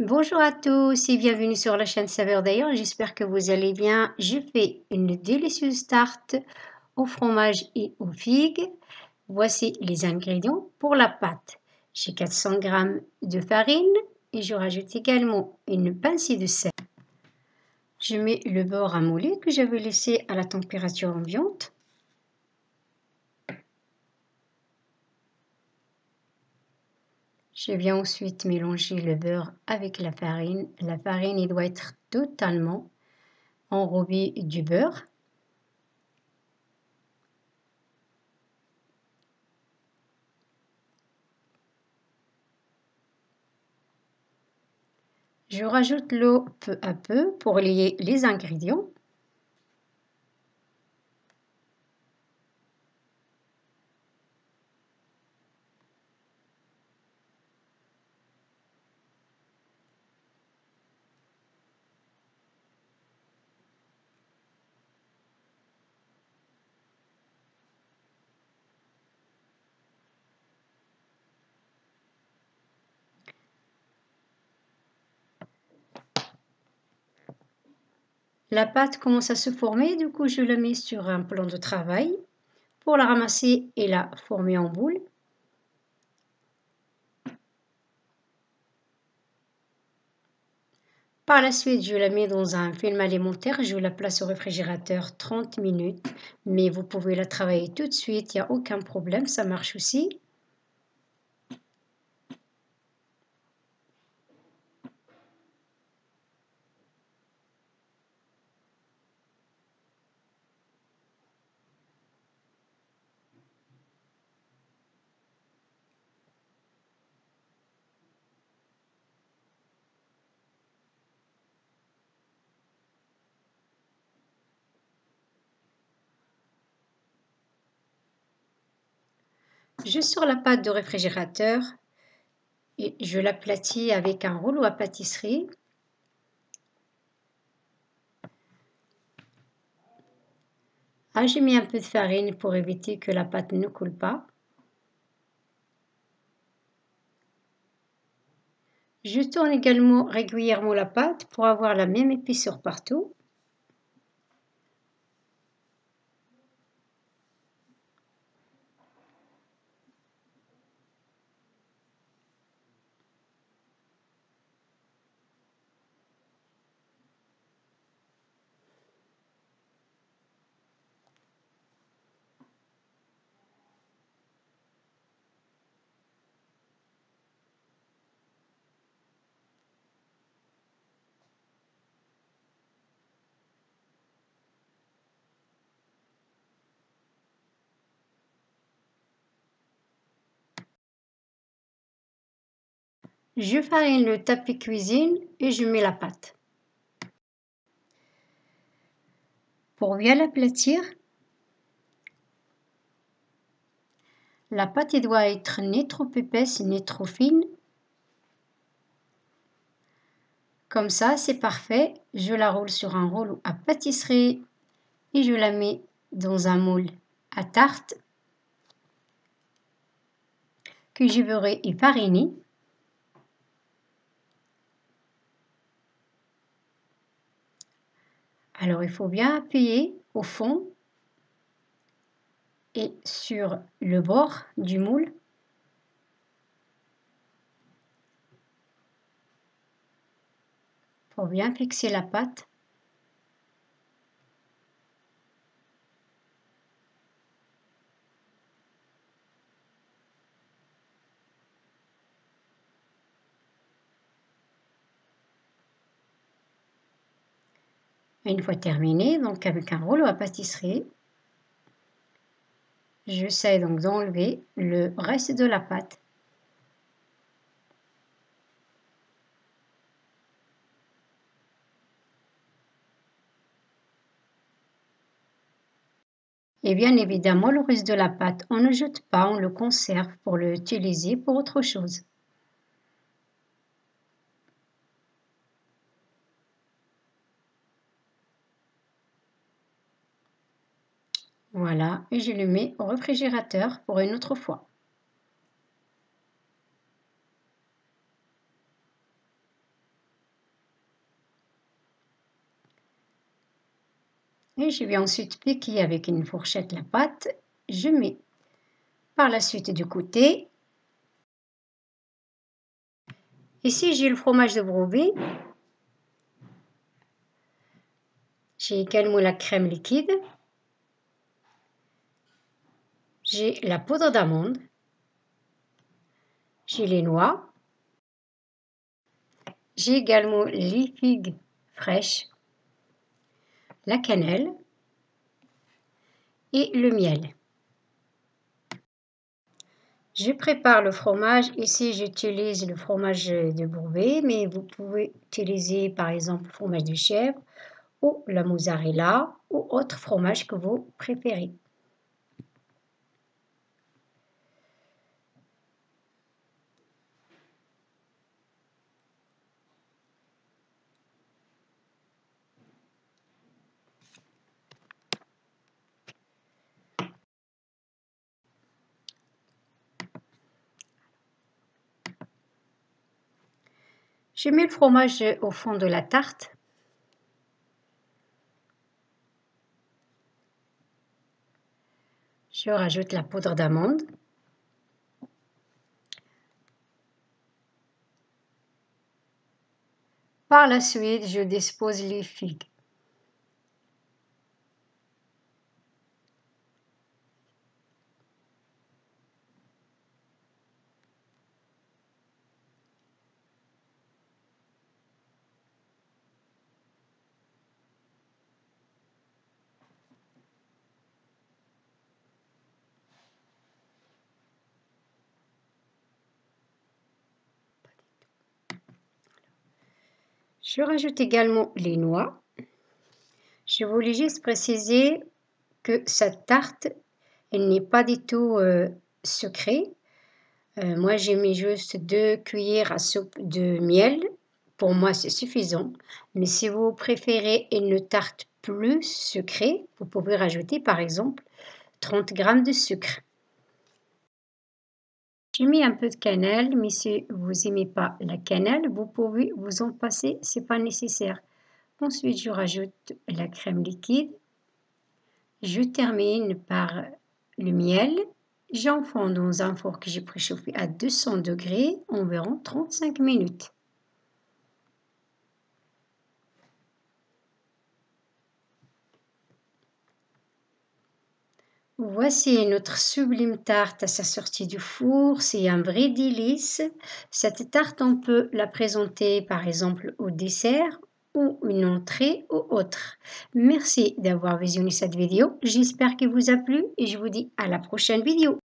Bonjour à tous et bienvenue sur la chaîne Saveurs d'ailleurs. J'espère que vous allez bien. Je fais une délicieuse tarte au fromage et aux figues. Voici les ingrédients pour la pâte. J'ai 400 g de farine et je rajoute également une pincée de sel. Je mets le beurre à mouler que j'avais laissé à la température ambiante. Je viens ensuite mélanger le beurre avec la farine. La farine, il doit être totalement enrobée du beurre. Je rajoute l'eau peu à peu pour lier les ingrédients. La pâte commence à se former, du coup je la mets sur un plan de travail pour la ramasser et la former en boule. Par la suite, je la mets dans un film alimentaire, je la place au réfrigérateur 30 minutes, mais vous pouvez la travailler tout de suite, il n'y a aucun problème, ça marche aussi. Je sors la pâte du réfrigérateur et je l'aplatis avec un rouleau à pâtisserie. J'ai mis un peu de farine pour éviter que la pâte ne coule pas. Je tourne également régulièrement la pâte pour avoir la même épaisseur partout. Je farine le tapis cuisine et je mets la pâte. Pour bien l'aplatir, la pâte doit être ni trop épaisse ni trop fine. Comme ça, c'est parfait. Je la roule sur un rouleau à pâtisserie et je la mets dans un moule à tarte que j'ai beurré et fariné. Alors, il faut bien appuyer au fond et sur le bord du moule. Pour bien fixer la pâte. Une fois terminé, donc avec un rouleau à pâtisserie, j'essaie donc d'enlever le reste de la pâte. Et bien évidemment, le reste de la pâte, on ne jette pas, on le conserve pour l'utiliser pour autre chose. Voilà, et je le mets au réfrigérateur pour une autre fois. Et je vais ensuite piquer avec une fourchette la pâte. Je mets par la suite du côté. Ici, j'ai le fromage de brebis. J'ai également la crème liquide. J'ai la poudre d'amande. J'ai les noix. J'ai également les figues fraîches, la cannelle et le miel. Je prépare le fromage. Ici, j'utilise le fromage de Bourbet, mais vous pouvez utiliser par exemple le fromage de chèvre ou la mozzarella ou autre fromage que vous préférez. Je mets le fromage au fond de la tarte. Je rajoute la poudre d'amande. Par la suite, je dispose les figues. Je rajoute également les noix. Je voulais juste préciser que cette tarte, elle n'est pas du tout sucrée. Moi, j'ai mis juste 2 cuillères à soupe de miel. Pour moi, c'est suffisant. Mais si vous préférez une tarte plus sucrée, vous pouvez rajouter par exemple 30 g de sucre. J'ai mis un peu de cannelle, mais si vous n'aimez pas la cannelle, vous pouvez vous en passer, ce n'est pas nécessaire. Ensuite, je rajoute la crème liquide. Je termine par le miel. J'enfonce dans un four que j'ai préchauffé à 200 degrés environ 35 minutes. Voici notre sublime tarte à sa sortie du four. C'est un vrai délice. Cette tarte, on peut la présenter par exemple au dessert ou une entrée ou autre. Merci d'avoir visionné cette vidéo. J'espère qu'elle vous a plu et je vous dis à la prochaine vidéo.